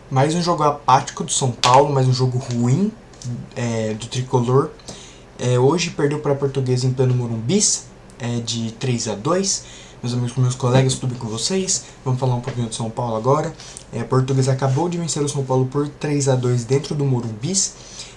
Mais um jogo apático do São Paulo, mais um jogo ruim do Tricolor. Hoje perdeu para a Portuguesa em pleno Morumbi, de 3-2. Meus amigos, meus colegas, tudo bem com vocês? Vamos falar um pouquinho do São Paulo agora. A Portuguesa acabou de vencer o São Paulo por 3-2 dentro do Morumbi.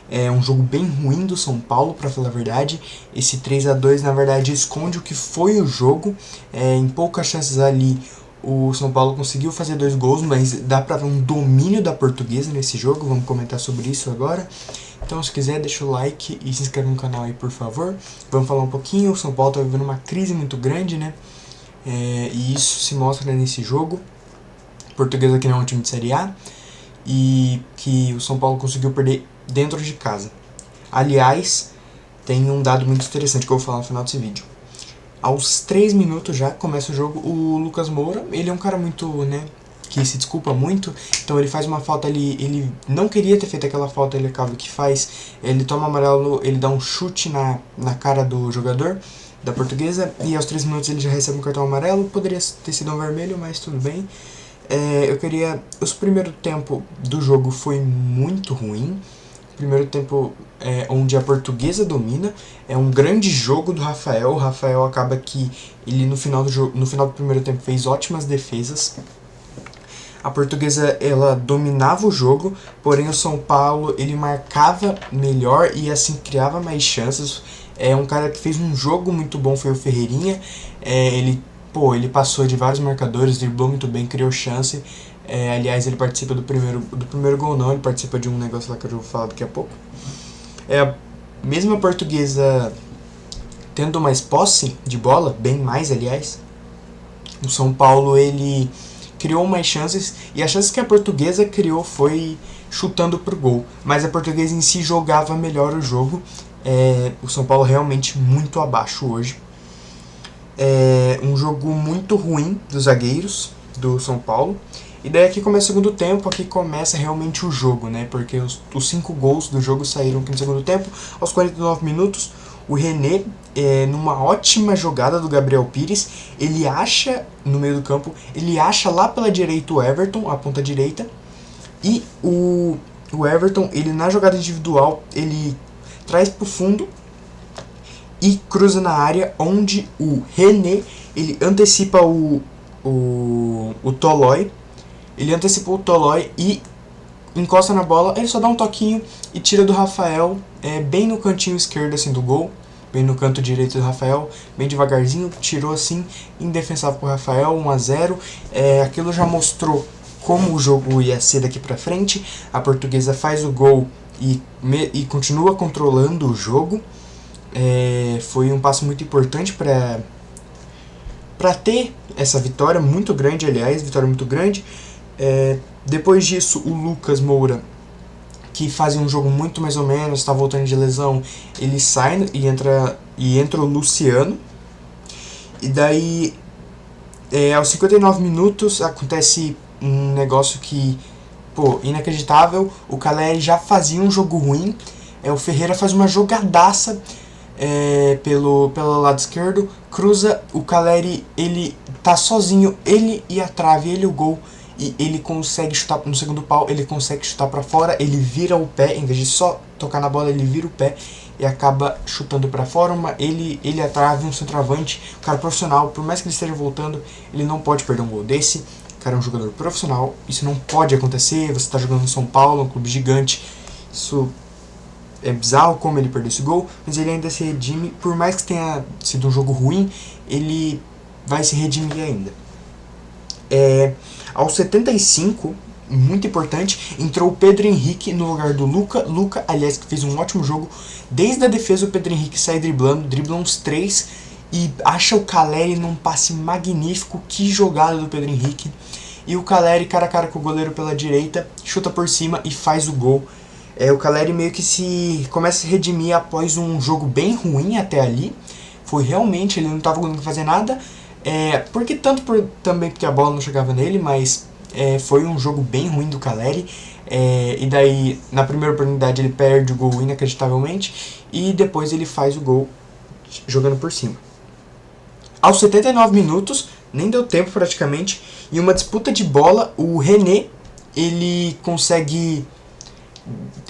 É um jogo bem ruim do São Paulo, para falar a verdade. Esse 3-2 na verdade esconde o que foi o jogo. Em poucas chances ali o São Paulo conseguiu fazer 2 gols, mas dá pra ver um domínio da Portuguesa nesse jogo. Vamos comentar sobre isso agora. Então, se quiser, deixa o like e se inscreve no canal aí, por favor. Vamos falar um pouquinho. O São Paulo tá vivendo uma crise muito grande, né? E isso se mostra nesse jogo. Portuguesa que não é um time de Série A e que o São Paulo conseguiu perder dentro de casa. Aliás, tem um dado muito interessante que eu vou falar no final desse vídeo. Aos 3 minutos já começa o jogo, o Lucas Moura, ele é um cara muito, que se desculpa muito, então ele faz uma falta ali, ele não queria ter feito aquela falta, ele acaba que faz, ele toma amarelo, ele dá um chute na cara do jogador da Portuguesa, e aos 3 minutos ele já recebe um cartão amarelo, poderia ter sido um vermelho, mas tudo bem. O primeiro tempo do jogo foi muito ruim. Primeiro tempo onde a Portuguesa domina, é um grande jogo do Rafael. O Rafael acaba que ele no final do primeiro tempo fez ótimas defesas. A Portuguesa ela dominava o jogo, porém o São Paulo ele marcava melhor e assim criava mais chances. Um cara que fez um jogo muito bom foi o Ferreirinha. Ele passou de vários marcadores, driblou muito bem, criou chance. Aliás, ele participa do primeiro gol, não, ele participa de um negócio lá que eu vou falar daqui a pouco. Mesmo a Portuguesa tendo mais posse de bola, bem mais, aliás, o São Paulo ele criou mais chances, e as chances que a Portuguesa criou foi chutando pro gol, mas a Portuguesa em si jogava melhor o jogo. O São Paulo realmente muito abaixo hoje. Um jogo muito ruim dos zagueiros do São Paulo. E daí aqui começa o segundo tempo, aqui começa realmente o jogo, né? Porque os 5 gols do jogo saíram aqui no segundo tempo. Aos 49 minutos, o René, numa ótima jogada do Gabriel Pires, ele acha no meio do campo, ele acha lá pela direita o Everton, a ponta direita. E o Everton, ele na jogada individual, ele traz pro fundo e cruza na área, onde o René, ele antecipa o Tolói. Ele antecipou o Tolói e encosta na bola, ele só dá um toquinho e tira do Rafael, bem no cantinho esquerdo assim do gol, bem no canto direito do Rafael, bem devagarzinho, tirou assim, indefensável pro Rafael, 1-0. Aquilo já mostrou como o jogo ia ser daqui pra frente. A Portuguesa faz o gol e continua controlando o jogo. Foi um passo muito importante para ter essa vitória muito grande, aliás, vitória muito grande. Depois disso, o Lucas Moura, que fazia um jogo muito mais ou menos, está voltando de lesão, ele sai e entra o Luciano. E daí, aos 59 minutos, acontece um negócio que, inacreditável. O Caleri já fazia um jogo ruim, o Ferreira faz uma jogadaça pelo lado esquerdo, cruza, o Caleri, ele tá sozinho, ele e a trave, ele e o gol, e ele consegue chutar no segundo pau, ele consegue chutar pra fora, ele vira o pé, em vez de só tocar na bola, ele vira o pé e acaba chutando pra fora. Ele a trave, um centroavante, um cara profissional, por mais que ele esteja voltando, ele não pode perder um gol desse. O cara é um jogador profissional, isso não pode acontecer. Você tá jogando no São Paulo, um clube gigante, isso é bizarro como ele perdeu esse gol, mas ele ainda se redime. Por mais que tenha sido um jogo ruim, ele vai se redimir ainda. Aos 75, muito importante, entrou o Pedro Henrique no lugar do Luca, aliás, que fez um ótimo jogo. Desde a defesa o Pedro Henrique sai dribla uns 3 e acha o Caleri num passe magnífico. Que jogada do Pedro Henrique. E o Caleri, cara a cara com o goleiro pela direita, chuta por cima e faz o gol. O Caleri meio que começa a se redimir após um jogo bem ruim até ali. Foi realmente, ele não estava conseguindo fazer nada. Também porque a bola não chegava nele, mas foi um jogo bem ruim do Caleri. E daí, na primeira oportunidade, ele perde o gol inacreditavelmente. E depois ele faz o gol jogando por cima. Aos 79 minutos, nem deu tempo praticamente, em uma disputa de bola, o René ele consegue,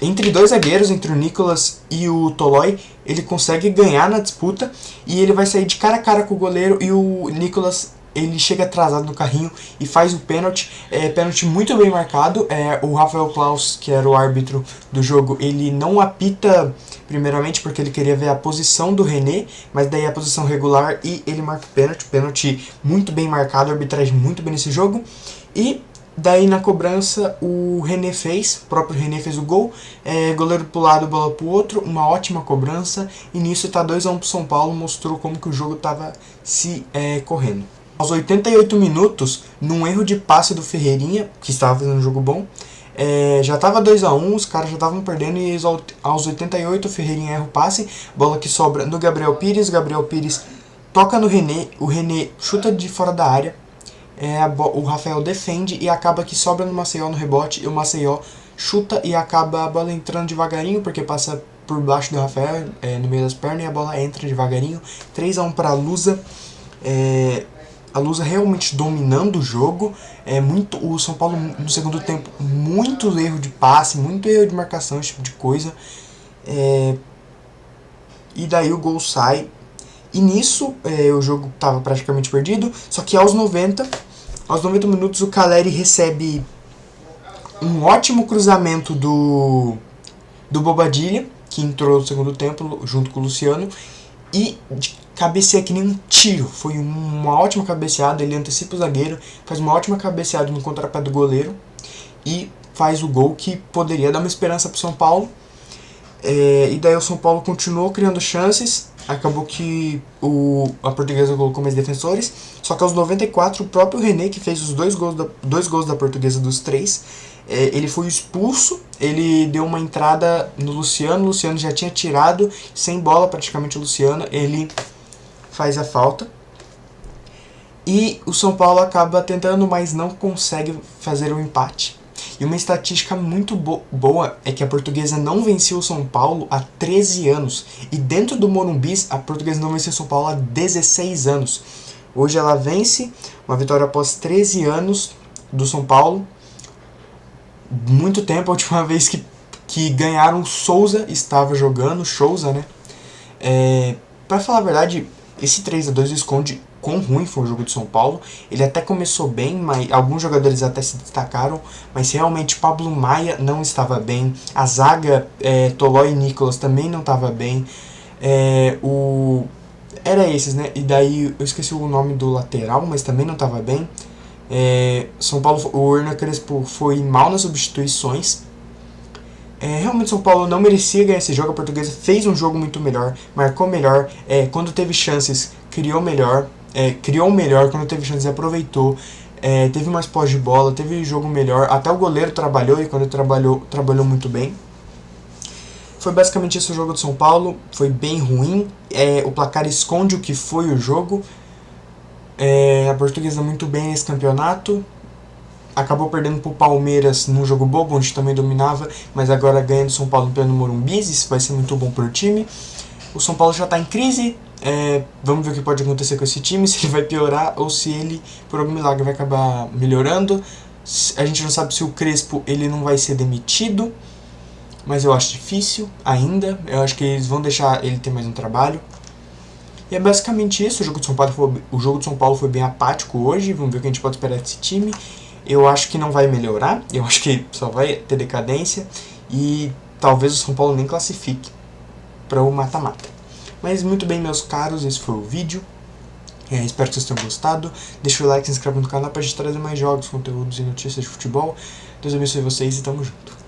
entre dois zagueiros, entre o Nicolas e o Tolói, ele consegue ganhar na disputa e ele vai sair de cara a cara com o goleiro e o Nicolas, ele chega atrasado no carrinho e faz o pênalti. Pênalti muito bem marcado. O Rafael Klaus, que era o árbitro do jogo, ele não apita primeiramente porque ele queria ver a posição do René, mas daí a posição regular e ele marca o pênalti. Pênalti muito bem marcado, a arbitragem muito bem nesse jogo. E daí na cobrança o René fez, o próprio René fez o gol, goleiro pro lado, bola pro outro, uma ótima cobrança, e nisso tá 2-1 pro São Paulo, mostrou como que o jogo tava se correndo. Aos 88 minutos, num erro de passe do Ferreirinha, que estava fazendo um jogo bom, já tava 2-1, os caras já estavam perdendo, e aos 88 o Ferreirinha erra o passe, bola que sobra no Gabriel Pires toca no René, o René chuta de fora da área, o Rafael defende e acaba que sobra no Maceió no rebote, e o Maceió chuta e acaba a bola entrando devagarinho, porque passa por baixo do Rafael, no meio das pernas, e a bola entra devagarinho. 3-1 para a Lusa, a Lusa realmente dominando o jogo. O São Paulo no segundo tempo, muito erro de passe, muito erro de marcação, esse tipo de coisa, e daí o gol sai. E nisso, o jogo estava praticamente perdido, só que aos 90 minutos o Caleri recebe um ótimo cruzamento do Bobadilla, que entrou no segundo tempo junto com o Luciano, e cabeceia que nem um tiro. Foi uma ótima cabeceada, ele antecipa o zagueiro, faz uma ótima cabeceada no contrapé do goleiro e faz o gol que poderia dar uma esperança para o São Paulo. E daí o São Paulo continuou criando chances, acabou que a Portuguesa colocou mais defensores, só que aos 94 o próprio René, que fez os dois gols da Portuguesa dos 3, ele foi expulso, ele deu uma entrada no Luciano, o Luciano já tinha tirado, sem bola praticamente o Luciano, ele faz a falta, e o São Paulo acaba tentando, mas não consegue fazer o empate. E uma estatística muito boa é que a Portuguesa não venceu o São Paulo há 13 anos. E dentro do Morumbi, a Portuguesa não venceu o São Paulo há 16 anos. Hoje ela vence, uma vitória após 13 anos do São Paulo. Muito tempo, a última vez que ganharam, o Souza estava jogando, Souza, né? Pra falar a verdade, esse 3-2 esconde quão ruim foi o jogo do São Paulo. Ele até começou bem, mas alguns jogadores até se destacaram, mas realmente Pablo Maia não estava bem, a zaga Tolói e Nicolas também não estava bem, era esses, né? E daí eu esqueci o nome do lateral, mas também não estava bem. São Paulo, o Hernan Crespo foi mal nas substituições. Realmente São Paulo não merecia ganhar esse jogo. A Portuguesa fez um jogo muito melhor, marcou melhor, quando teve chances criou melhor, quando teve chances aproveitou, teve mais posse de bola, teve jogo melhor, até o goleiro trabalhou, e quando ele trabalhou muito bem. Foi basicamente esse o jogo do São Paulo, foi bem ruim, o placar esconde o que foi o jogo. A Portuguesa muito bem nesse campeonato, acabou perdendo pro Palmeiras num jogo bobo, onde também dominava, mas agora ganha do São Paulo em pleno Morumbi, isso vai ser muito bom pro time. O São Paulo já está em crise, vamos ver o que pode acontecer com esse time, se ele vai piorar ou se ele, por algum milagre, vai acabar melhorando. A gente não sabe se o Crespo ele não vai ser demitido, mas eu acho difícil ainda, eu acho que eles vão deixar ele ter mais um trabalho. E é basicamente isso, o jogo de São Paulo foi bem apático hoje, vamos ver o que a gente pode esperar desse time. Eu acho que não vai melhorar, eu acho que só vai ter decadência e talvez o São Paulo nem classifique para o mata-mata. Mas muito bem, meus caros, esse foi o vídeo. Espero que vocês tenham gostado. Deixa o like, se inscreve no canal para a gente trazer mais jogos, conteúdos e notícias de futebol. Deus abençoe vocês e tamo junto.